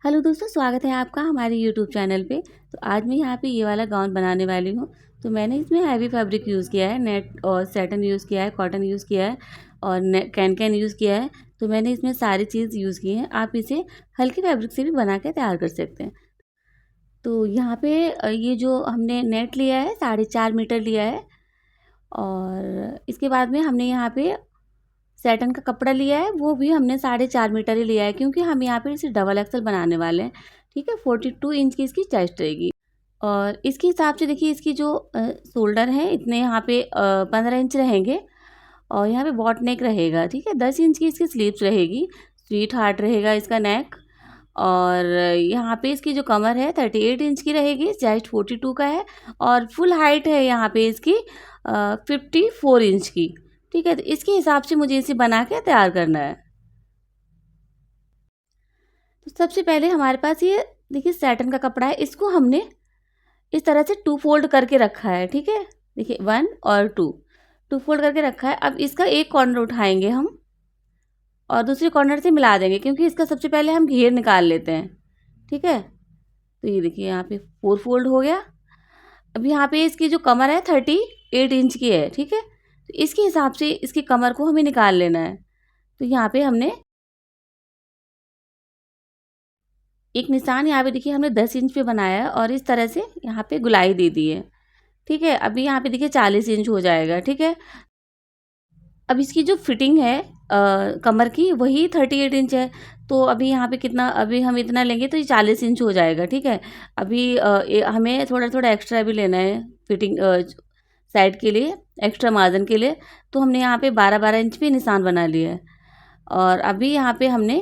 Hello दोस्तों, स्वागत है आपका हमारे यूट्यूब चैनल पे। तो आज मैं यहाँ पे ये वाला गाउन बनाने वाली हूँ। तो मैंने इसमें हैवी फैब्रिक यूज़ किया है, नेट और सैटन यूज़ किया है, कॉटन यूज़ किया है और कैन यूज़ किया है। तो मैंने इसमें सारी चीज़ यूज़ की है। आप इसे हल्के फैब्रिक से भी बना के तैयार कर सकते हैं। तो यहाँ पे ये जो हमने नेट लिया है 4.5 मीटर लिया है और इसके बाद में हमने यहाँ पे सैटन का कपड़ा लिया है, वो भी हमने 4.5 मीटर ही लिया है क्योंकि हम यहाँ पे इसे डबल एक्सल बनाने वाले हैं। ठीक है, 42 इंच की इसकी चेस्ट रहेगी और इसके हिसाब से देखिए इसकी जो शोल्डर है इतने यहाँ पे 15 इंच रहेंगे और यहाँ पे बॉट नेक रहेगा। ठीक है, 10 इंच की इसकी स्लीव्स रहेगी, स्वीट हार्ट रहेगा इसका नेक। और यहाँ पे इसकी जो कमर है 38 इंच की रहेगी, चेस्ट 42 का है और फुल हाइट है यहाँ पे इसकी 54 इंच की। ठीक है, तो इसके हिसाब से मुझे इसे बना के तैयार करना है। तो सबसे पहले हमारे पास ये देखिए सैटन का कपड़ा है, इसको हमने इस तरह से 2 फोल्ड करके रखा है। ठीक है, देखिए 1 और 2 फोल्ड करके रखा है। अब इसका एक कॉर्नर उठाएंगे हम और दूसरे कॉर्नर से मिला देंगे क्योंकि इसका सबसे पहले हम घेर निकाल लेते हैं। ठीक है, तो ये देखिए यहाँ पे 4 फोल्ड हो गया। अब यहाँ पे इसकी जो कमर है 38 इंच की है। ठीक है, तो इसके हिसाब से इसकी कमर को हमें निकाल लेना है। तो यहाँ पे हमने एक निशान यहाँ पे देखिए हमने 10 इंच पे बनाया है और इस तरह से यहाँ पे गुलाई दे दी है। ठीक है, अभी यहाँ पे देखिए 40 इंच हो जाएगा। ठीक है, अब इसकी जो फिटिंग है कमर की वही 38 इंच है। तो अभी यहाँ पे कितना, अभी हम इतना लेंगे तो ये 40 इंच हो जाएगा। ठीक है, अभी हमें थोड़ा थोड़ा एक्स्ट्रा भी लेना है फिटिंग साइड के लिए, एक्स्ट्रा मार्जिन के लिए। तो हमने यहाँ पे 12-12 इंच पे निशान बना लिया है और अभी यहाँ पे हमने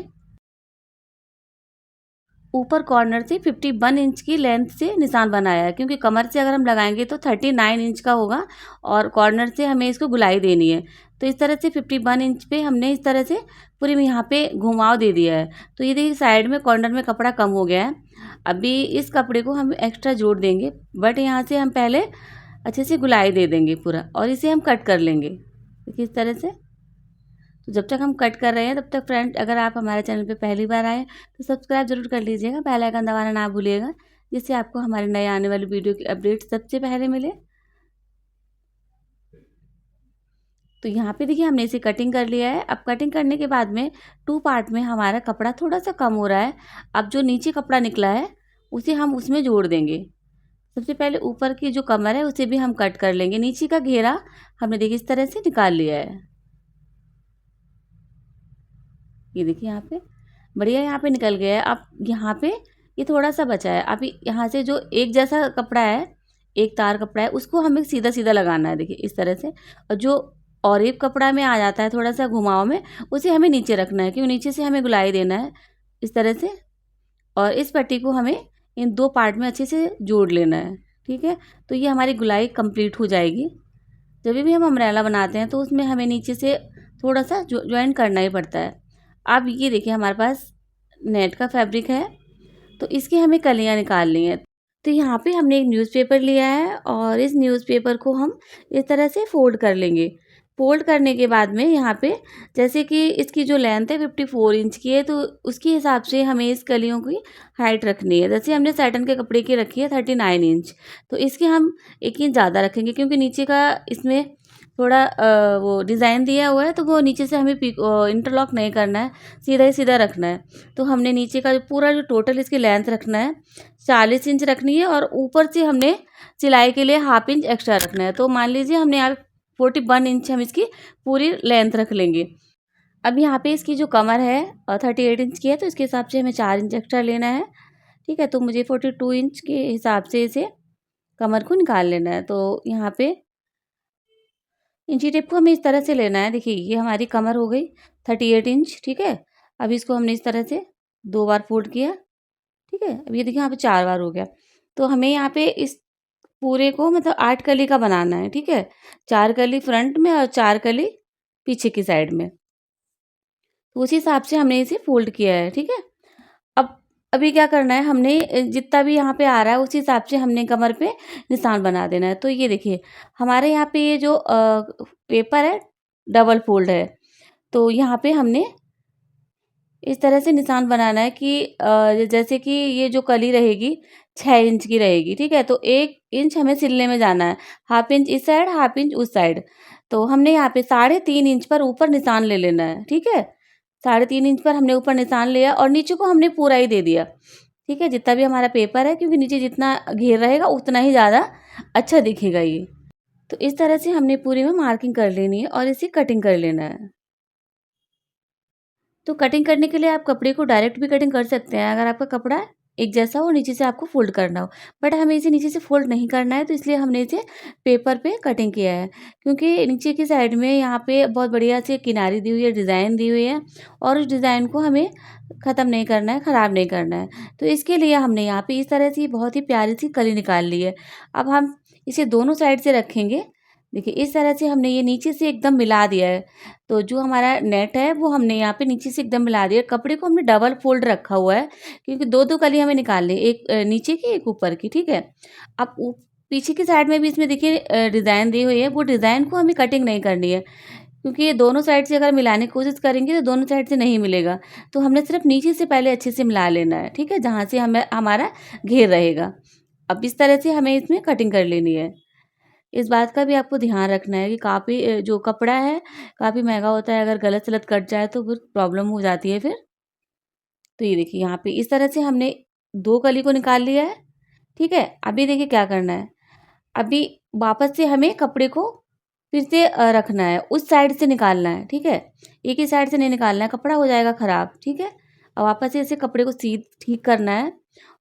ऊपर कॉर्नर से 51 इंच की लेंथ से निशान बनाया है क्योंकि कमर से अगर हम लगाएंगे तो 39 इंच का होगा और कॉर्नर से हमें इसको गुलाई देनी है। तो इस तरह से 51 इंच पे हमने इस तरह से पूरी यहाँ पे घुमाव दे दिया है। तो ये देखिए साइड में कॉर्नर में कपड़ा कम हो गया है। अभी इस कपड़े को हम एक्स्ट्रा जोड़ देंगे, बट यहाँ से हम पहले अच्छे से गुलाई दे देंगे पूरा और इसे हम कट कर लेंगे। देखिए इस तरह से। तो जब तक हम कट कर रहे हैं तब तक फ्रेंड, अगर आप हमारे चैनल पे पहली बार आए तो सब्सक्राइब जरूर कर लीजिएगा, बेल आइकन दबाना ना भूलिएगा, जिससे आपको हमारे नए आने वाली वीडियो की अपडेट सबसे पहले मिले। तो यहाँ पे देखिए हमने इसे कटिंग कर लिया है। अब कटिंग करने के बाद में 2 पार्ट में हमारा कपड़ा थोड़ा सा कम हो रहा है। अब जो नीचे कपड़ा निकला है उसे हम उसमें जोड़ देंगे। सबसे पहले ऊपर की जो कमर है उसे भी हम कट कर लेंगे। नीचे का घेरा हमने देखिए इस तरह से निकाल लिया है। ये देखिए यहाँ पे बढ़िया यहाँ पे निकल गया है। अब यहाँ पे ये थोड़ा सा बचा है। अभी यहाँ से जो एक जैसा कपड़ा है, एक तार कपड़ा है, उसको हमें सीधा सीधा लगाना है। देखिए इस तरह से। और जो और एक कपड़ा में आ जाता है थोड़ा सा घुमाव में, उसे हमें नीचे रखना है क्योंकि नीचे से हमें गुलाई देना है इस तरह से। और इस पट्टी को हमें इन 2 पार्ट में अच्छे से जोड़ लेना है। ठीक है, तो ये हमारी गुलाई कंप्लीट हो जाएगी। जब भी हम अम्ब्रेला बनाते हैं तो उसमें हमें नीचे से थोड़ा सा ज्वाइन करना ही पड़ता है। अब ये देखिए हमारे पास नेट का फैब्रिक है, तो इसकी हमें कलियां निकालनी है। तो यहाँ पे हमने एक न्यूज़पेपर लिया है और इस न्यूज़पेपर को हम इस तरह से फोल्ड कर लेंगे। फोल्ड करने के बाद में यहाँ पे जैसे कि इसकी जो लेंथ है 54 इंच की है, तो उसके हिसाब से हमें इस कलियों की हाइट रखनी है। जैसे हमने सैटन के कपड़े की रखी है 39 इंच, तो इसके हम 1 इंच ज़्यादा रखेंगे क्योंकि नीचे का इसमें थोड़ा वो डिज़ाइन दिया हुआ है, तो वो नीचे से हमें इंटरलॉक नहीं करना है, सीधा ही सीधा रखना है। तो हमने नीचे का जो पूरा जो टोटल इसकी लेंथ रखना है 40 इंच रखनी है और ऊपर से हमने सिलाई के लिए 1/2 इंच एक्स्ट्रा रखना है। तो मान लीजिए हमने यहाँ 41 इंच हम इसकी पूरी लेंथ रख लेंगे। अब यहाँ पे इसकी जो कमर है 38 इंच की है, तो इसके हिसाब से हमें 4 इंच एक्स्ट्रा लेना है। ठीक है, तो मुझे 42 इंच के हिसाब से इसे कमर को निकाल लेना है। तो यहाँ पे इंची टेप को हमें इस तरह से लेना है। देखिए ये हमारी कमर हो गई 38 इंच। ठीक है, अब इसको हमने इस तरह से 2 बार फोल्ड किया। ठीक है, अब ये देखिए यहाँ पे 4 बार हो गया। तो हमें यहाँ पे इस पूरे को मतलब 8 कली का बनाना है। ठीक है, 4 कली फ्रंट में और 4 कली पीछे की साइड में। तो उसी हिसाब से हमने इसे फोल्ड किया है। ठीक है, अब अभी क्या करना है, हमने जितना भी यहाँ पे आ रहा है उसी हिसाब से हमने कमर पे निशान बना देना है। तो ये देखिए हमारे यहाँ पे ये जो पेपर है डबल फोल्ड है, तो यहाँ पे हमने इस तरह से निशान बनाना है कि जैसे कि ये जो कली रहेगी 6 इंच की रहेगी, ठीक है? तो 1 इंच हमें सिलने में जाना है, हाफ इंच इस साइड, हाफ इंच उस साइड। तो हमने यहाँ पे 3.5 इंच पर ऊपर निशान ले लेना है, ठीक है? 3.5 इंच पर हमने ऊपर निशान लिया और नीचे को हमने पूरा ही दे दिया, ठीक है? जितना भी हमारा पेपर है, क्योंकि नीचे जितना घेर रहेगा उतना ही ज़्यादा अच्छा दिखेगा ये। तो इस तरह से हमने पूरी में मार्किंग कर लेनी है और इसे कटिंग कर लेना है। तो कटिंग करने के लिए आप कपड़े को डायरेक्ट भी कटिंग कर सकते हैं, अगर आपका कपड़ा एक जैसा हो, नीचे से आपको फ़ोल्ड करना हो। बट हमें इसे नीचे से फ़ोल्ड नहीं करना है, तो इसलिए हमने इसे पेपर पे कटिंग किया है। क्योंकि नीचे की साइड में यहाँ पे बहुत बढ़िया से किनारी दी हुई है, डिज़ाइन दी हुई है और उस डिज़ाइन को हमें ख़त्म नहीं करना है, ख़राब नहीं करना है। तो इसके लिए हमने यहाँ पे इस तरह से बहुत ही प्यारी सी कली निकाल ली है। अब हम इसे दोनों साइड से रखेंगे। देखिए, इस तरह से हमने ये नीचे से एकदम मिला दिया है। तो जो हमारा नेट है वो हमने यहाँ पे नीचे से एकदम मिला दिया। कपड़े को हमने डबल फ़ोल्ड रखा हुआ है, क्योंकि 2-2 कली हमें निकालनी है, एक नीचे की, एक ऊपर की, ठीक है? अब ऊ पीछे की साइड में भी इसमें देखिए डिज़ाइन दी हुई है, वो डिज़ाइन को हमें कटिंग नहीं करनी है, क्योंकि ये दोनों साइड से अगर मिलाने की कोशिश करेंगे तो दोनों साइड से नहीं मिलेगा। तो हमने सिर्फ़ नीचे से पहले अच्छे से मिला लेना है, ठीक है? जहाँ से हमें हमारा घेर रहेगा। अब इस तरह से हमें इसमें कटिंग कर लेनी है। इस बात का भी आपको ध्यान रखना है कि काफ़ी जो कपड़ा है काफ़ी महँगा होता है, अगर गलत-सलत कट जाए तो फिर प्रॉब्लम हो जाती है फिर। तो ये देखिए यहाँ पे इस तरह से हमने 2 कली को निकाल लिया है, ठीक है? अभी देखिए क्या करना है, अभी वापस से हमें कपड़े को फिर से रखना है, उस साइड से निकालना है, ठीक है? एक ही साइड से नहीं निकालना है, कपड़ा हो जाएगा खराब, ठीक है? अब वापस से इसे कपड़े को ठीक करना है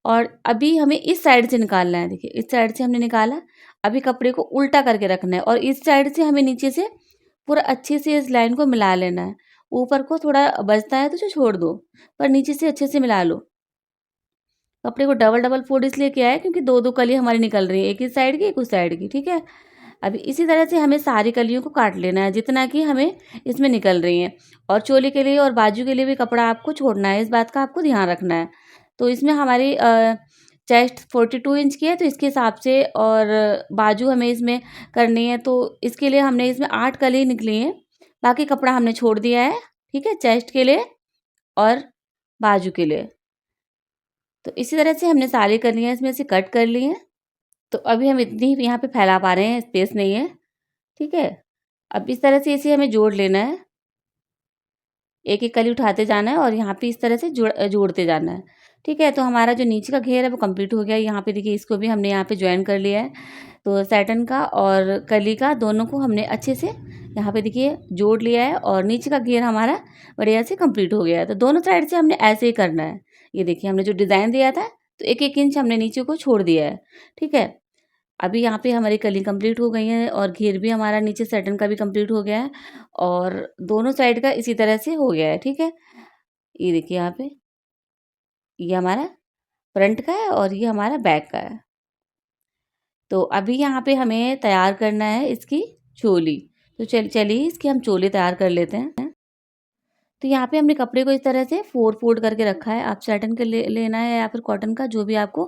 और अभी हमें इस साइड से निकालना है। देखिए, इस साइड से हमने निकाला, अभी कपड़े को उल्टा करके रखना है और इस साइड से हमें नीचे से पूरा अच्छे से इस लाइन को मिला लेना है। ऊपर को थोड़ा बचता है तो उसे छोड़ दो, पर नीचे से अच्छे से मिला लो। कपड़े को डबल-डबल फ़ोल्ड इसलिए किया है क्योंकि 2-2 कली हमारी निकल रही है, एक इस साइड की, एक उस साइड की, ठीक है? अभी इसी तरह से हमें सारी कलियों को काट लेना है, जितना कि हमें इसमें निकल रही हैं और चोली के लिए और बाजू के लिए भी कपड़ा आपको छोड़ना है, इस बात का आपको ध्यान रखना है। तो इसमें हमारी चेस्ट 42 इंच की है, तो इसके हिसाब से और बाजू हमें इसमें करनी है, तो इसके लिए हमने इसमें 8 कली निकली हैं, बाकी कपड़ा हमने छोड़ दिया है, ठीक है? चेस्ट के लिए और बाजू के लिए। तो इसी तरह से हमने सारी कलियाँ इसमें से कट कर ली हैं। तो अभी हम इतनी ही यहाँ पे फैला पा रहे हैं, स्पेस नहीं है, ठीक है? अब इस तरह से इसे हमें जोड़ लेना है, एक-एक कली उठाते जाना है और यहाँ पे इस तरह से जोड़ते जाना है, ठीक है? तो हमारा जो नीचे का घेर है वो कंप्लीट हो गया। यहाँ पे देखिए, इसको भी हमने यहाँ पे जॉइन कर लिया है। तो सैटन का और कली का दोनों को हमने अच्छे से यहाँ पे देखिए जोड़ लिया है और नीचे का घेर हमारा बढ़िया से कंप्लीट हो गया है। तो दोनों साइड से हमने ऐसे ही करना है। ये देखिए, हमने जो डिज़ाइन दिया था, तो 1-1 इंच हमने नीचे को छोड़ दिया है, ठीक है? अभी यहाँ पे हमारी कली कंप्लीट हो गई है और घेर भी हमारा नीचे सैटन का भी कंप्लीट हो गया है और दोनों साइड का इसी तरह से हो गया है, ठीक है? ये देखिए यहाँ पे, ये हमारा फ्रंट का है और ये हमारा बैक का है। तो अभी यहाँ पे हमें तैयार करना है इसकी चोली। तो चलिए इसकी हम चोली तैयार कर लेते हैं। तो यहाँ पे हमने कपड़े को इस तरह से 4 फोल्ड करके रखा है। आप सैटिन का लेना है या फिर कॉटन का, जो भी आपको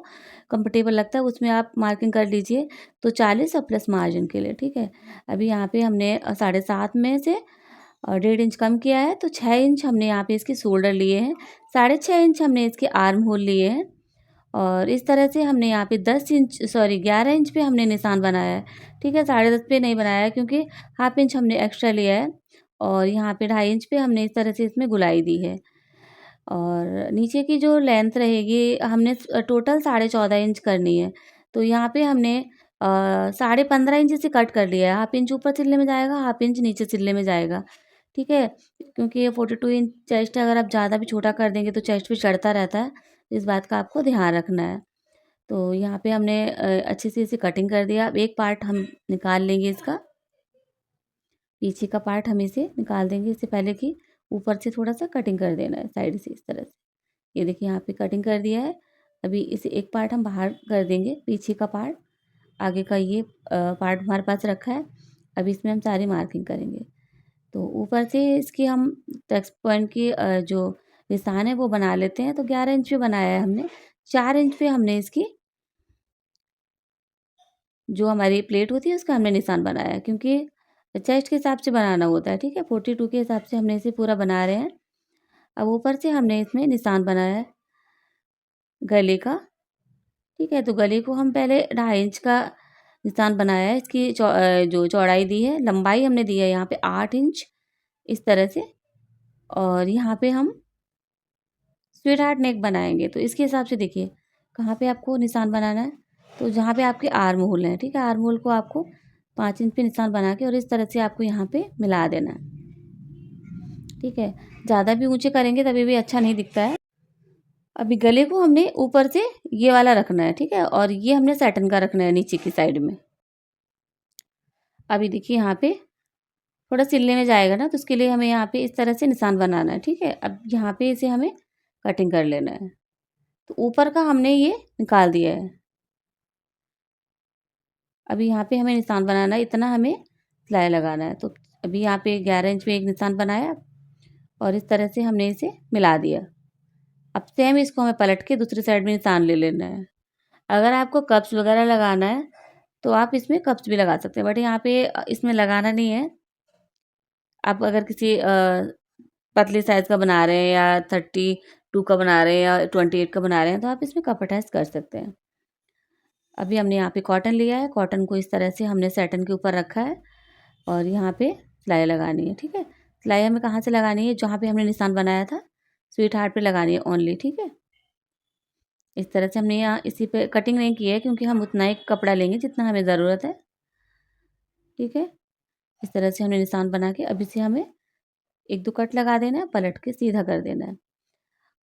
कंफर्टेबल लगता है उसमें आप मार्किंग कर लीजिए। तो 40 और प्लस मार्जिन के लिए, ठीक है। अभी यहाँ पे हमने 7.5 में से 1.5 इंच कम किया है, तो 6 इंच हमने यहाँ पे इसके शोल्डर लिए हैं, 6.5 इंच हमने इसके आर्म होल लिए हैं और इस तरह से हमने यहाँ पे 11 इंच पे हमने निशान बनाया है, ठीक है। 10.5 पे नहीं बनाया है क्योंकि हाफ इंच हमने एक्स्ट्रा लिया है और यहाँ पे 2.5 इंच पे हमने इस तरह से इसमें गुलाई दी है और नीचे की जो लेंथ रहेगी हमने टोटल 14.5 इंच करनी है। तो यहाँ पे हमने 15.5 इंच से कट कर लिया है, हाफ इंच ऊपर सिलने में जाएगा, हाफ इंच नीचे सिलने में जाएगा, ठीक है। क्योंकि ये 42 इंच चेस्ट है, अगर आप ज़्यादा भी छोटा कर देंगे तो चेस्ट भी चढ़ता रहता है, इस बात का आपको ध्यान रखना है। तो यहाँ पे हमने अच्छे से इसे कटिंग कर दिया। अब एक पार्ट हम निकाल लेंगे इसका, पीछे का पार्ट हम इसे निकाल देंगे, इससे पहले कि ऊपर से थोड़ा-सा कटिंग कर देना है साइड से इस तरह से। ये देखिए यहाँ पे कटिंग कर दिया है। अभी इसे एक पार्ट हम बाहर कर देंगे, पीछे का पार्ट, आगे का ये पार्ट हमारे पास रखा है। अभी इसमें हम सारी मार्किंग करेंगे। तो ऊपर से इसकी हम टेक्स्ट पॉइंट की जो निशान है वो बना लेते हैं। तो 11 इंच पे बनाया है हमने, 4 इंच पे हमने इसकी जो हमारी प्लेट होती है उसका हमने निशान बनाया है, क्योंकि चेस्ट के हिसाब से बनाना होता है, ठीक है। 42 के हिसाब से हमने इसे पूरा बना रहे हैं। अब ऊपर से हमने इसमें निशान बनाया है गले का। ठीक है, तो गले को हम पहले 2.5 इंच का निशान बनाया है। इसकी जो चौड़ाई दी है, लंबाई हमने दी है यहाँ पे 8 इंच इस तरह से। और यहाँ पे हम स्वीट हार्ट नेक बनाएंगे, तो इसके हिसाब से देखिए कहाँ पे आपको निशान बनाना है। तो जहाँ पे आपके आर्म होल है, ठीक है, आर्म होल को आपको 5 इंच पे निशान बना के और इस तरह से आपको यहाँ पे मिला देना है। ठीक है, ज़्यादा भी ऊंचे करेंगे तभी भी अच्छा नहीं दिखता है। अभी गले को हमने ऊपर से ये वाला रखना है, ठीक है, और ये हमने सैटन का रखना है नीचे की साइड में। अभी देखिए यहाँ पे थोड़ा सिलने में जाएगा ना, तो उसके लिए हमें यहाँ पे इस तरह से निशान बनाना है। ठीक है, अब यहाँ पे इसे हमें कटिंग कर लेना है। तो ऊपर का हमने ये निकाल दिया है। अभी यहाँ पे हमें निशान बनाना है, इतना हमें सिलाई लगाना है। तो अभी यहाँ पे 11 इंच में एक निशान बनाया और इस तरह से हमने इसे मिला दिया। अब सेम इसको हमें पलट के दूसरी साइड में निशान ले लेना है। अगर आपको कप्स वगैरह लगाना है तो आप इसमें कप्स भी लगा सकते हैं, बट यहाँ पे इसमें लगाना नहीं है। आप अगर किसी पतले साइज़ का बना रहे हैं या 32 का बना रहे हैं या 28 का बना रहे हैं तो आप इसमें कप अटैच कर सकते हैं। अभी हमने यहाँ पे कॉटन लिया है, कॉटन को इस तरह से हमने सैटन के ऊपर रखा है और यहाँ पे सिलाई लगानी है। ठीक है, सिलाई हमें कहाँ से लगानी है, जहाँ पे हमने निशान बनाया था स्वीट हार्ट पे लगानी है ओनली। ठीक है, इस तरह से हमने यहाँ इसी पे कटिंग नहीं की है क्योंकि हम उतना ही कपड़ा लेंगे जितना हमें ज़रूरत है। ठीक है, इस तरह से हमने निशान बना के अब इसे हमें 1-2 कट लगा देना है, पलट के सीधा कर देना है।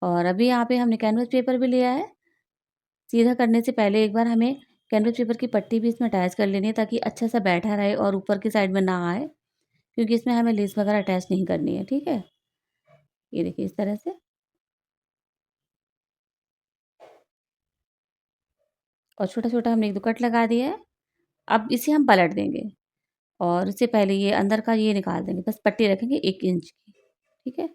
और अभी यहाँ पे हमने कैनवस पेपर भी लिया है। सीधा करने से पहले एक बार हमें कैनवस पेपर की पट्टी भी इसमें अटैच कर लेनी है ताकि अच्छा सा बैठा रहे और ऊपर की साइड में ना आए, क्योंकि इसमें हमें लेस वगैरह अटैच नहीं करनी है। ठीक है, ये देखिए इस तरह से, और छोटा छोटा हमने 1-2 कट लगा दिया है। अब इसे हम पलट देंगे और उससे पहले ये अंदर का ये निकाल देंगे, बस पट्टी रखेंगे 1 इंच की। ठीक है,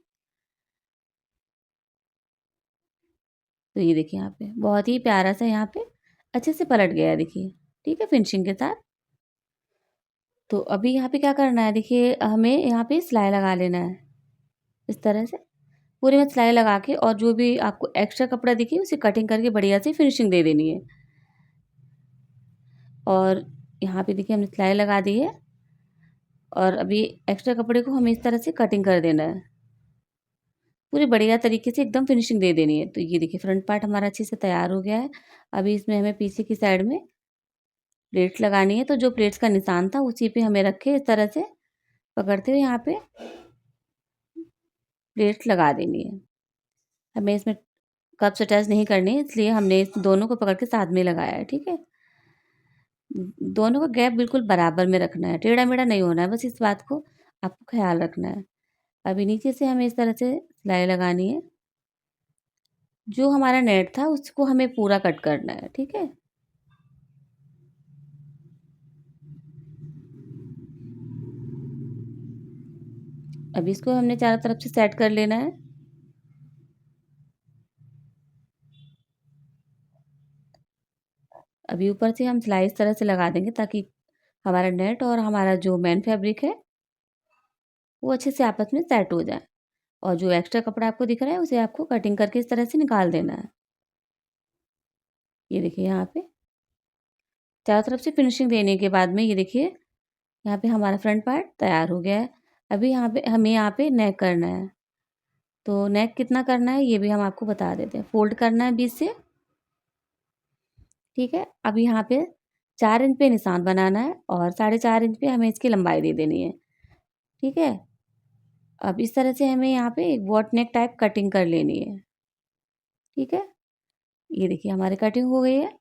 तो ये देखिए यहाँ पे बहुत ही प्यारा सा यहाँ पे अच्छे से पलट गया है, देखिए। ठीक है, फिनिशिंग के साथ। तो अभी यहाँ पे क्या करना है, देखिए हमें यहाँ पे सिलाई लगा लेना है इस तरह से पूरे में सिलाई लगा के, और जो भी आपको एक्स्ट्रा कपड़ा दिखे उसे कटिंग करके बढ़िया से फिनिशिंग दे देनी है। और यहाँ पे देखिए हमने सिलाई लगा दी है और अभी एक्स्ट्रा कपड़े को हमें इस तरह से कटिंग कर देना है, पूरी बढ़िया तरीके से एकदम फिनिशिंग दे देनी है। तो ये देखिए फ्रंट पार्ट हमारा अच्छे से तैयार हो गया है। अभी इसमें हमें पीछे की साइड में प्लेट्स लगानी है, तो जो प्लेट्स का निशान था उसी पे हमें रखे इस तरह से पकड़ते हुए यहाँ पे प्लेट्स लगा देनी है। हमें इसमें कप्स अटैच नहीं करनी है, इसलिए हमने इस दोनों को पकड़ के साथ में लगाया है। ठीक है, दोनों का गैप बिल्कुल बराबर में रखना है, टेढ़ा मेढ़ा नहीं होना है, बस इस बात को आपको ख्याल रखना है। अभी नीचे से हमें इस तरह से सिलाई लगानी है, जो हमारा नेट था उसको हमें पूरा कट करना है। ठीक है, अब इसको हमने चारों तरफ से सेट कर लेना है। अभी ऊपर से हम सिलाई इस तरह से लगा देंगे ताकि हमारा नेट और हमारा जो मेन फैब्रिक है वो अच्छे से आपस में सेट हो जाए। और जो एक्स्ट्रा कपड़ा आपको दिख रहा है उसे आपको कटिंग करके इस तरह से निकाल देना है। ये देखिए यहाँ पे चारों तरफ से फिनिशिंग देने के बाद में ये देखिए यहाँ पे हमारा फ्रंट पार्ट तैयार हो गया है। अभी यहाँ पे हमें यहाँ पे नेक करना है, तो नेक कितना करना है ये भी हम आपको बता देते हैं। फोल्ड करना है 20 से। ठीक है, अब यहाँ पे 4 इंच पे निशान बनाना है और 4.5 इंच पे हमें इसकी लंबाई दे देनी है। ठीक है, अब इस तरह से हमें यहाँ पे एक बॉट नेक टाइप कटिंग कर लेनी है। ठीक है, ये देखिए हमारी कटिंग हो गई है।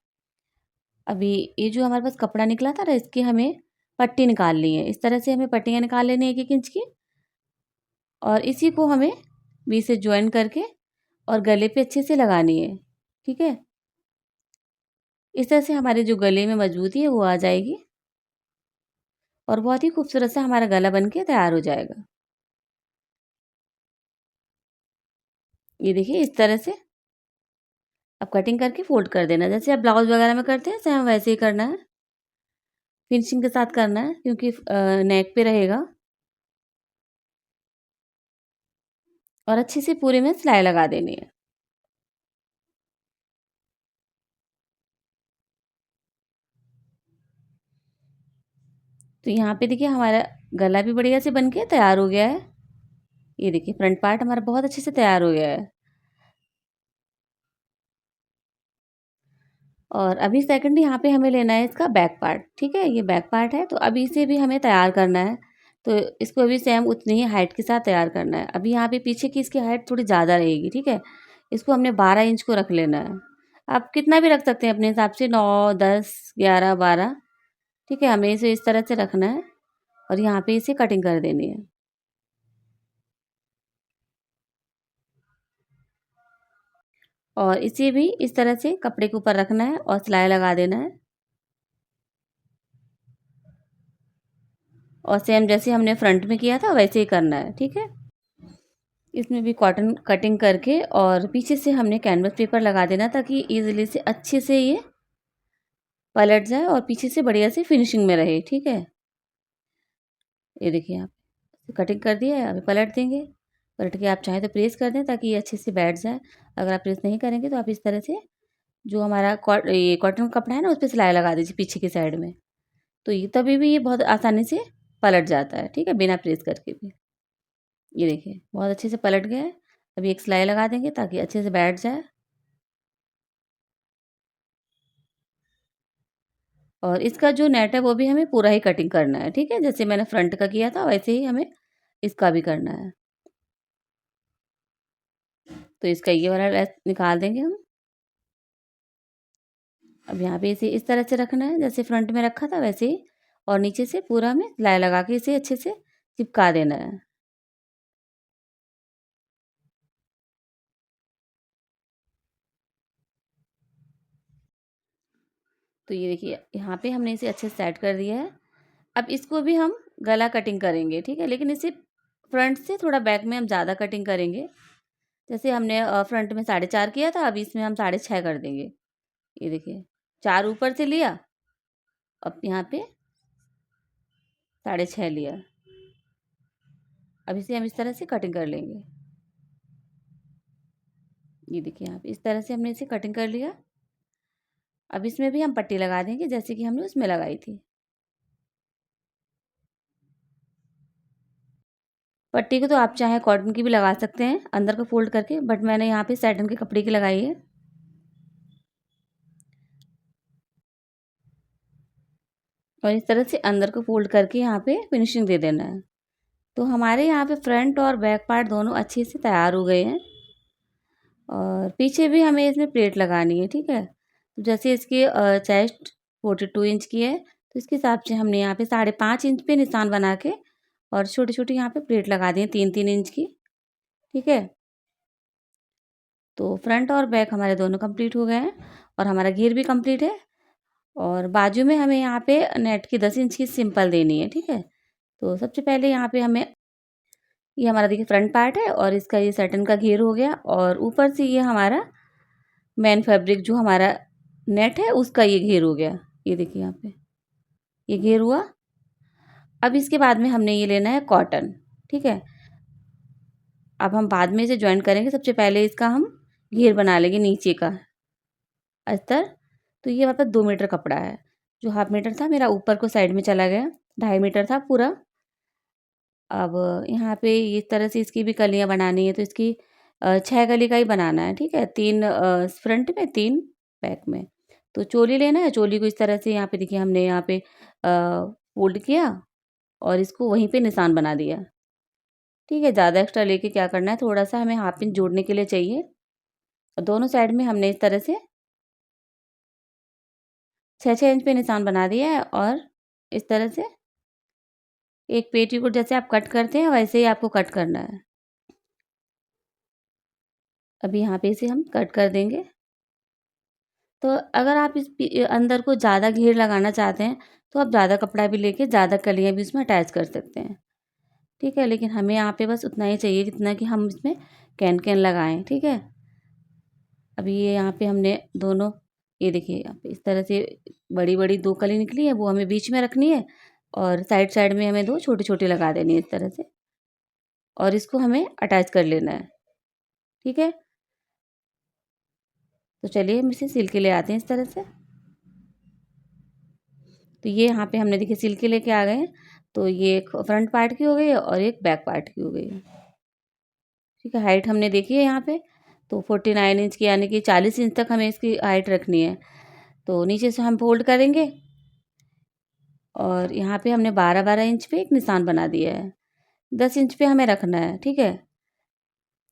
अभी ये जो हमारे पास कपड़ा निकला था ना, इसकी हमें पट्टी निकालनी है। इस तरह से हमें पट्टियाँ निकाल लेनी है 1-1 इंच की, और इसी को हमें बीच से ज्वाइन करके और गले पे अच्छे से लगानी है। ठीक है, इस तरह से हमारे जो गले में मजबूती है वो आ जाएगी और बहुत ही खूबसूरत सा हमारा गला बन के तैयार हो जाएगा। ये देखिए इस तरह से अब कटिंग करके फोल्ड कर देना, जैसे आप ब्लाउज वगैरह में करते हैं सेम वैसे ही करना है। फिनिशिंग के साथ करना है क्योंकि नेक पे रहेगा। और अच्छे से पूरे में सिलाई लगा देनी है। तो यहाँ पे देखिए हमारा गला भी बढ़िया से बन के तैयार हो गया है। ये देखिए फ्रंट पार्ट हमारा बहुत अच्छे से तैयार हो गया है। और अभी सेकंड यहाँ पे हमें लेना है इसका बैक पार्ट। ठीक है, ये बैक पार्ट है, तो अभी इसे भी हमें तैयार करना है। तो इसको अभी सेम उतनी ही हाइट के साथ तैयार करना है। अभी यहाँ पे पीछे की इसकी हाइट थोड़ी ज़्यादा रहेगी। ठीक है, इसको हमने 12 इंच को रख लेना है। आप कितना भी रख सकते हैं अपने हिसाब से, 9, 10, 11, 12। ठीक है, हमें इसे इस तरह से रखना है और यहाँ पे इसे कटिंग कर देनी है। और इसे भी इस तरह से कपड़े के ऊपर रखना है और सिलाई लगा देना है। और सेम जैसे हमने फ्रंट में किया था वैसे ही करना है। ठीक है, इसमें भी कॉटन कटिंग करके और पीछे से हमने कैनवस पेपर लगा देना ताकि इजीली से अच्छे से ये पलट जाए और पीछे से बढ़िया से फिनिशिंग में रहे। ठीक है, ये देखिए आप कटिंग कर दिया है। अभी पलट देंगे। पलट के आप चाहें तो प्रेस कर दें ताकि ये अच्छे से बैठ जाए। अगर आप प्रेस नहीं करेंगे तो आप इस तरह से जो हमारा ये कॉटन कपड़ा है ना, उस पर सिलाई लगा दीजिए पीछे की साइड में। तो ये तभी भी ये बहुत आसानी से पलट जाता है। ठीक है, बिना प्रेस करके भी। ये देखिए बहुत अच्छे से पलट गया है। अभी एक सिलाई लगा देंगे ताकि अच्छे से बैठ जाए। और इसका जो नेट है वो भी हमें पूरा ही कटिंग करना है। ठीक है, जैसे मैंने फ्रंट का किया था वैसे ही हमें इसका भी करना है। तो इसका ये वाला लेस निकाल देंगे हम। अब यहाँ पे इसे इस तरह से रखना है जैसे फ्रंट में रखा था वैसे ही। और नीचे से पूरा में सिलाई लगा के इसे अच्छे से चिपका देना है। तो ये देखिए यहाँ पे हमने इसे अच्छे से सेट कर दिया है। अब इसको भी हम गला कटिंग करेंगे। ठीक है, लेकिन इसे फ्रंट से थोड़ा बैक में हम ज़्यादा कटिंग करेंगे। जैसे हमने फ्रंट में 4.5 किया था, अब इसमें हम 6.5 कर देंगे। ये देखिए 4 ऊपर से लिया, अब यहाँ पे 6.5 लिया। अब इसे हम इस तरह से कटिंग कर लेंगे। ये देखिए आप इस तरह से हमने इसे कटिंग कर लिया। अब इसमें भी हम पट्टी लगा देंगे जैसे कि हमने उसमें लगाई थी। पट्टी को तो आप चाहे कॉटन की भी लगा सकते हैं अंदर को फोल्ड करके, बट मैंने यहाँ पे सैटन के कपड़े की लगाई है। और इस तरह से अंदर को फोल्ड करके यहाँ पे फिनिशिंग दे देना है। तो हमारे यहाँ पे फ्रंट और बैक पार्ट दोनों अच्छे से तैयार हो गए हैं। और पीछे भी हमें इसमें प्लेट लगानी है। ठीक है, तो जैसे इसकी चेस्ट 42 इंच की है, तो इसके हिसाब से हमने यहाँ पे 5.5 इंच पे निशान बना के और छोटी छोटी यहाँ पे प्लेट लगा दी है 3-3 इंच की। ठीक है, तो फ्रंट और बैक हमारे दोनों कंप्लीट हो गए हैं और हमारा घेर भी कंप्लीट है। और बाजू में हमें यहाँ पे नेट की 10 इंच की सिंपल देनी है। ठीक है, तो सबसे पहले यहाँ पे हमें, ये हमारा देखिए फ्रंट पार्ट है और इसका ये सैटन का घेर हो गया और ऊपर से ये हमारा मेन फैब्रिक जो हमारा नेट है उसका ये घेर हो गया। ये देखिए यहाँ पे ये घेर हुआ। अब इसके बाद में हमने ये लेना है कॉटन। ठीक है, अब हम बाद में इसे ज्वाइन करेंगे। सबसे पहले इसका हम घेर बना लेंगे नीचे का अस्तर। तो ये हमारे पास 2 मीटर कपड़ा है। जो हाफ मीटर था मेरा ऊपर को साइड में चला गया, 2.5 मीटर था पूरा। अब यहाँ पे इस तरह से इसकी भी कलियाँ बनानी है, तो इसकी 6 कली का ही बनाना है। ठीक है, 3 फ्रंट में, 3 बैक में। तो चोली लेना है। चोली को इस तरह से यहाँ पे देखिए हमने यहाँ पे फोल्ड किया और इसको वहीं पे निशान बना दिया। ठीक है, ज़्यादा एक्स्ट्रा लेके क्या करना है, थोड़ा सा हमें हाफ इंच जोड़ने के लिए चाहिए। और दोनों साइड में हमने इस तरह से 6-6 इंच पे निशान बना दिया है। और इस तरह से एक पेटीकोट जैसे आप कट करते हैं वैसे ही आपको कट करना है। अभी यहाँ पे इसे हम कट कर देंगे। तो अगर आप इस अंदर को ज़्यादा घेर लगाना चाहते हैं तो आप ज़्यादा कपड़ा भी लेके ज़्यादा कलियाँ भी उसमें अटैच कर सकते हैं। ठीक है, लेकिन हमें यहाँ पे बस उतना ही चाहिए जितना कि हम इसमें कैन कैन लगाएं। ठीक है, अभी ये यहाँ पे हमने दोनों, ये देखिए यहाँ पे इस तरह से बड़ी बड़ी 2 कली निकली है, वो हमें बीच में रखनी है और साइड साइड में हमें 2 छोटी छोटी लगा देनी है इस तरह से। और इसको हमें अटैच कर लेना है। ठीक है, तो चलिए हम इसे सिल के ले आते हैं इस तरह से। तो ये यहाँ पे हमने देखिए सिल के लेके आ गए हैं। तो ये एक फ्रंट पार्ट की हो गई है और एक बैक पार्ट की हो गई है। ठीक है, हाइट हमने देखी है यहाँ पे, तो 49 इंच की, यानी कि 40 इंच तक हमें इसकी हाइट रखनी है। तो नीचे से हम फोल्ड करेंगे और यहाँ पे हमने 12-12 इंच पे एक निशान बना दिया है। 10 इंच पे हमें रखना है। ठीक है,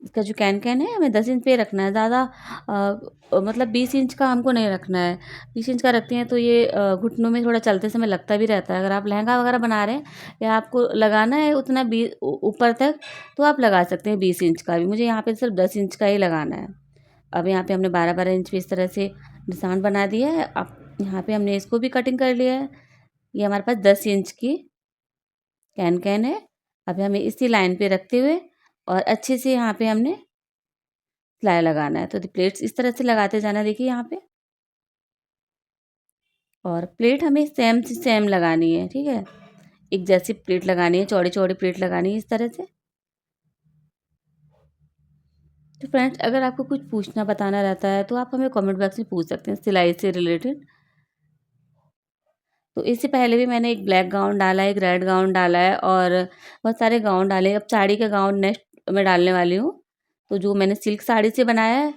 इसका जो कैन है हमें 10 इंच पे रखना है, ज़्यादा मतलब 20 इंच का हमको नहीं रखना है। 20 इंच का रखते हैं तो ये घुटनों में थोड़ा चलते समय लगता भी रहता है। अगर आप लहंगा वगैरह बना रहे हैं या आपको लगाना है उतना ऊपर तक, तो आप लगा सकते हैं 20 इंच का भी। मुझे यहाँ पे सिर्फ 10 इंच का ही लगाना है। अब यहाँ पे हमने 12-12 इंच पे इस तरह से निशान बना दिया है। अब यहाँ पे हमने इसको भी कटिंग कर लिया है। ये हमारे पास 10 इंच की कैन है। अब हमें इसी लाइन पे रखते हुए और अच्छे से यहाँ पे हमने सिलाई लगाना है। तो प्लेट्स इस तरह से लगाते जाना, देखिए यहाँ पे। और प्लेट हमें सेम से सेम लगानी है। ठीक है, एक जैसी प्लेट लगानी है, चौड़ी चौड़ी प्लेट लगानी है इस तरह से। तो फ्रेंड्स, अगर आपको कुछ पूछना बताना रहता है तो आप हमें कमेंट बॉक्स में पूछ सकते हैं सिलाई से रिलेटेड। तो इससे पहले भी मैंने एक ब्लैक गाउन डाला है, एक रेड गाउन डाला है और बहुत सारे गाउन डाले। अब साड़ी का गाउन नेक्स्ट मैं डालने वाली हूँ। तो जो मैंने सिल्क साड़ी से बनाया है,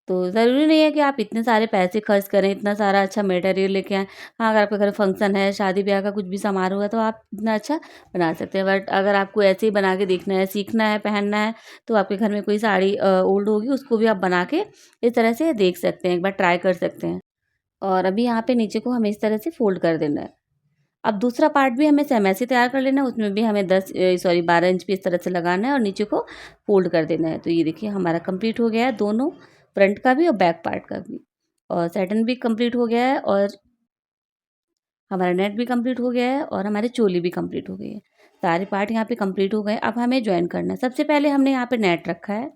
तो ज़रूरी नहीं है कि आप इतने सारे पैसे खर्च करें, इतना सारा अच्छा मटेरियल लेके आएँ। हाँ, अगर आपके घर फंक्शन है, शादी-ब्याह का कुछ भी समारोह है, तो आप इतना अच्छा बना सकते हैं। बट अगर आपको ऐसे ही बना के देखना है, सीखना है, पहनना है, तो आपके घर में कोई साड़ी ओल्ड होगी, उसको भी आप बना के इस तरह से देख सकते हैं, एक बार ट्राई कर सकते हैं। और अभी यहाँ पे नीचे को हमें इस तरह से फ़ोल्ड कर देना है। अब दूसरा पार्ट भी हमें सेम ऐसे तैयार कर लेना है, उसमें भी हमें 12 इंच पे इस तरह से लगाना है और नीचे को फ़ोल्ड कर देना है। तो ये देखिए हमारा कंप्लीट हो गया है, दोनों फ्रंट का भी और बैक पार्ट का भी। और सैटिन भी कंप्लीट हो गया है और हमारा नेट भी कंप्लीट हो गया है और हमारी चोली भी कंप्लीट हो गई है। सारे पार्ट यहाँ पे कंप्लीट हो गए। अब हमें जॉइन करना है। सबसे पहले हमने यहाँ पे नेट रखा है।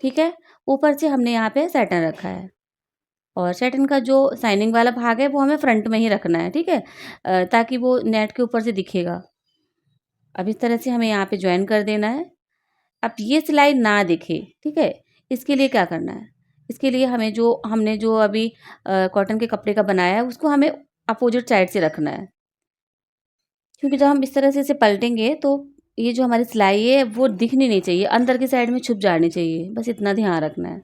ठीक है, ऊपर से हमने यहाँ पे सैटिन रखा है और सैटिन का जो शाइनिंग वाला भाग है वो हमें फ्रंट में ही रखना है। ठीक है, ताकि वो नेट के ऊपर से दिखेगा। अब इस तरह से हमें यहाँ पे ज्वाइन कर देना है। अब ये सिलाई ना दिखे, ठीक है, इसके लिए क्या करना है, इसके लिए हमें जो हमने जो अभी कॉटन के कपड़े का बनाया है उसको हमें अपोजिट साइड से रखना है। क्योंकि जब हम इस तरह से इसे पलटेंगे तो ये जो हमारी सिलाई है वो दिखनी नहीं चाहिए, अंदर की साइड में छुप जानी चाहिए, बस इतना ध्यान रखना है।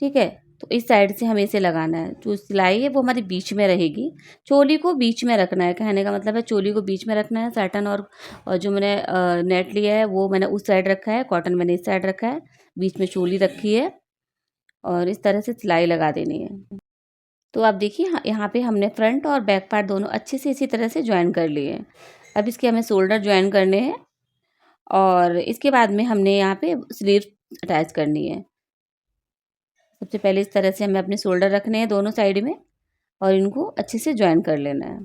ठीक है, तो इस साइड से हमें इसे लगाना है। जो सिलाई है वो हमारी बीच में रहेगी। चोली को बीच में रखना है, कहने का मतलब है चोली को बीच में रखना है। सैटन और जो मैंने नेट लिया है वो मैंने उस साइड रखा है, कॉटन मैंने इस साइड रखा है, बीच में चोली रखी है और इस तरह से सिलाई लगा देनी है। तो आप देखिए यहाँ पे हमने फ्रंट और बैक पार्ट दोनों अच्छे से इसी तरह से ज्वाइन कर लिए हैं। अब इसके हमें शोल्डर ज्वाइन करने हैं और इसके बाद में हमने यहाँ पे स्लीव अटैच करनी है। सबसे पहले इस तरह से हमें अपने शोल्डर रखने हैं दोनों साइड में और इनको अच्छे से ज्वाइन कर लेना है।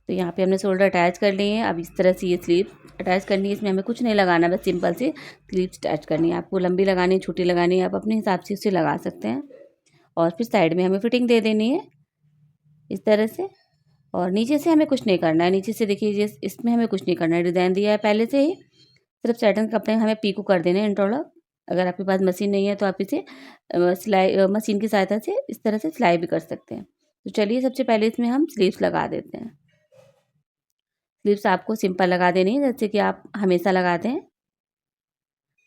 तो यहाँ पे हमने शोल्डर अटैच कर लिए हैं। अब इस तरह से ये स्लीव अटैच करनी है, इसमें हमें कुछ नहीं लगाना, बस सिंपल से स्लीव्स अटैच करनी है। आपको लंबी लगानी है, छोटी लगानी है, आप अपने हिसाब से उसे लगा सकते हैं। और फिर साइड में हमें फिटिंग दे देनी है इस तरह से। और नीचे से हमें कुछ नहीं करना है, नीचे से देखिए इसमें हमें कुछ नहीं करना है, डिज़ाइन दिया है पहले से ही। सिर्फ सैटिन के कपड़े हमें पीको कर देने हैं, इंटरलॉक। अगर आपके पास मशीन नहीं है तो आप इसे सिलाई मशीन की सहायता से इस तरह से सिलाई भी कर सकते हैं। तो चलिए सबसे पहले इसमें हम स्लीव्स लगा देते हैं। स्लीव्स आपको सिंपल लगा देनी है जैसे कि आप हमेशा लगाते हैं।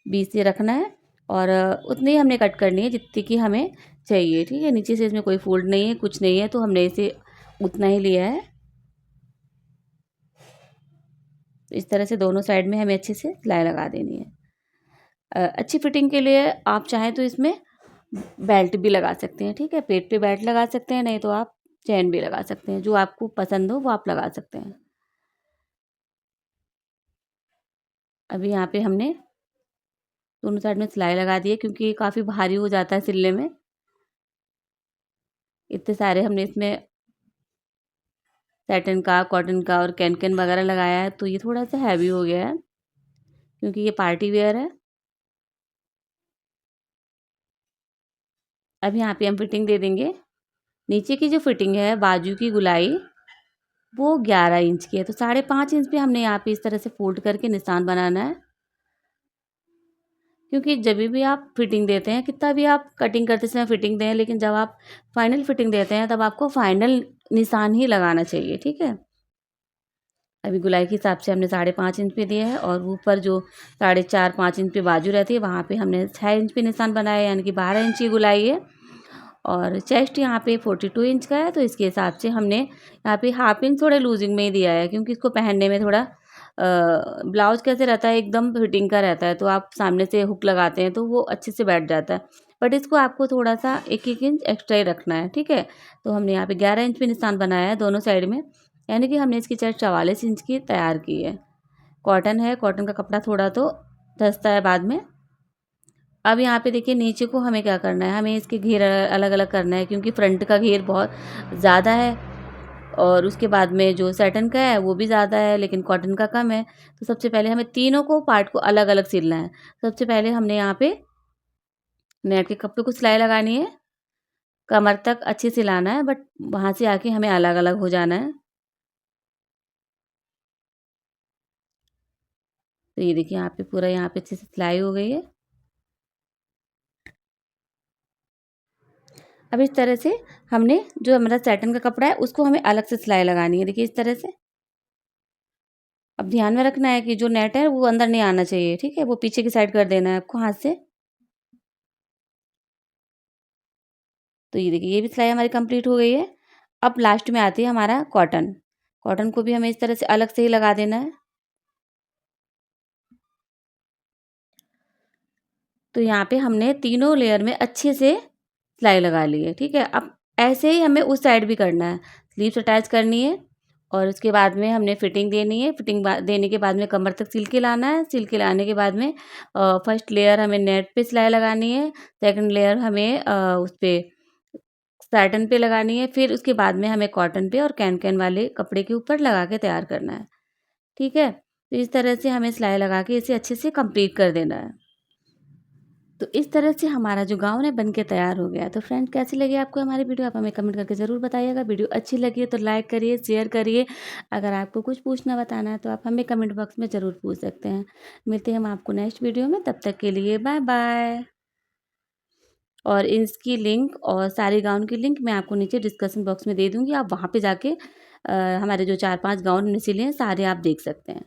बीच से रखना है और उतनी ही हमने कट करनी है जितनी कि हमें चाहिए। ठीक है, नीचे से इसमें कोई फोल्ड नहीं है, कुछ नहीं है, तो हमने इसे उतना ही लिया है। इस तरह से दोनों साइड में हमें अच्छे से सिलाई लगा देनी है। अच्छी फिटिंग के लिए आप चाहें तो इसमें बेल्ट भी लगा सकते हैं। ठीक है, पेट पे बेल्ट लगा सकते हैं, नहीं तो आप चैन भी लगा सकते हैं, जो आपको पसंद हो वो आप लगा सकते हैं। अभी यहाँ पे हमने दोनों साइड में सिलाई लगा दी है क्योंकि ये काफ़ी भारी हो जाता है सिलने में। इतने सारे हमने इसमें सैटिन का, कॉटन का और कैन वगैरह लगाया है तो ये थोड़ा सा हैवी हो गया है क्योंकि ये पार्टी वेयर है। अब यहाँ पे हम फिटिंग दे देंगे। नीचे की जो फिटिंग है, बाजू की गुलाई वो 11 इंच की है। तो 5.5 इंच पे हमने यहाँ पे इस तरह से फोल्ड करके निशान बनाना है, क्योंकि जब भी आप फिटिंग देते हैं, कितना भी आप कटिंग करते समय फिटिंग दें, लेकिन जब आप फाइनल फिटिंग देते हैं तब आपको फाइनल निशान ही लगाना चाहिए, ठीक है। अभी गुलाई के हिसाब से हमने 5.5 इंच पे दिया है, और ऊपर जो 4.5-5 इंच पे बाजू रहती है वहाँ पे हमने 6 इंच पे निशान बनाया है, यानी कि 12 इंच की गुलाई है। और चेस्ट यहाँ पे 42 इंच का है, तो इसके हिसाब से हमने यहाँ पे हाफ इंच थोड़े लूजिंग में ही दिया है, क्योंकि इसको पहनने में थोड़ा ब्लाउज कैसे रहता है, एकदम फिटिंग का रहता है, तो आप सामने से हुक लगाते हैं तो वो अच्छे से बैठ जाता है। बट इसको आपको थोड़ा सा 1-1 इंच एक्स्ट्रा ही रखना है, ठीक है। तो हमने यहाँ पे 11 इंच पे निशान बनाया है दोनों साइड में, यानी कि हमने इसकी चेस्ट 44 इंच की तैयार की है। कॉटन है, कॉटन का कपड़ा थोड़ा तो धंसता है बाद में। अब यहाँ पे देखिए नीचे को हमें क्या करना है, हमें इसके घेर अलग अलग करना है, क्योंकि फ्रंट का घेर बहुत ज़्यादा है और उसके बाद में जो सैटन का है वो भी ज़्यादा है, लेकिन कॉटन का कम है। तो सबसे पहले हमें तीनों को पार्ट को अलग अलग सिलना है। सबसे पहले हमने यहाँ पे नेट के कपड़े को सिलाई लगानी है, कमर तक अच्छे से लाना है, बट वहाँ से आके हमें अलग अलग हो जाना है। तो ये देखिए यहाँ पे पूरा यहाँ पे अच्छे से सिलाई हो गई है। अब इस तरह से हमने जो हमारा सैटन का कपड़ा है उसको हमें अलग से सिलाई लगानी है, देखिए इस तरह से। अब ध्यान में रखना है कि जो नेट है वो अंदर नहीं आना चाहिए, ठीक है, वो पीछे की साइड कर देना है आपको हाथ से। तो ये देखिए ये भी सिलाई हमारी कंप्लीट हो गई है। अब लास्ट में आती है हमारा कॉटन। कॉटन को भी हमें इस तरह से अलग से ही लगा देना है। तो यहाँ पे हमने तीनों लेयर में अच्छे से सिलाई लगा ली है, ठीक है। अब ऐसे ही हमें उस साइड भी करना है, स्लीव्स अटैच करनी है और उसके बाद में हमने फिटिंग देनी है। फिटिंग देने के बाद में कमर तक सिल के लाना है। सिल के लाने के बाद में फर्स्ट लेयर हमें नेट पे सिलाई लगानी है, सेकंड लेयर हमें उस पे सैटन पे लगानी है, फिर उसके बाद में हमें कॉटन पे और कैन कैन वाले कपड़े के ऊपर लगा के तैयार करना है, ठीक है। तो इस तरह से हमें सिलाई लगा के इसे अच्छे से कंप्लीट कर देना है। तो इस तरह से हमारा जो गाउन है बन के तैयार हो गया। तो फ्रेंड कैसी लगी आपको हमारी वीडियो, आप हमें कमेंट करके ज़रूर बताइएगा। वीडियो अच्छी लगी है तो लाइक करिए, शेयर करिए। अगर आपको कुछ पूछना बताना है तो आप हमें कमेंट बॉक्स में ज़रूर पूछ सकते हैं। मिलते हैं हम आपको नेक्स्ट वीडियो में, तब तक के लिए बाय बाय। और इसकी लिंक और सारे गाउन की लिंक मैं आपको नीचे डिस्क्रिप्शन बॉक्स में दे दूँगी, आप वहाँ पे जाके हमारे जो 4-5 गाउन हमने सिले हैं सारे आप देख सकते हैं।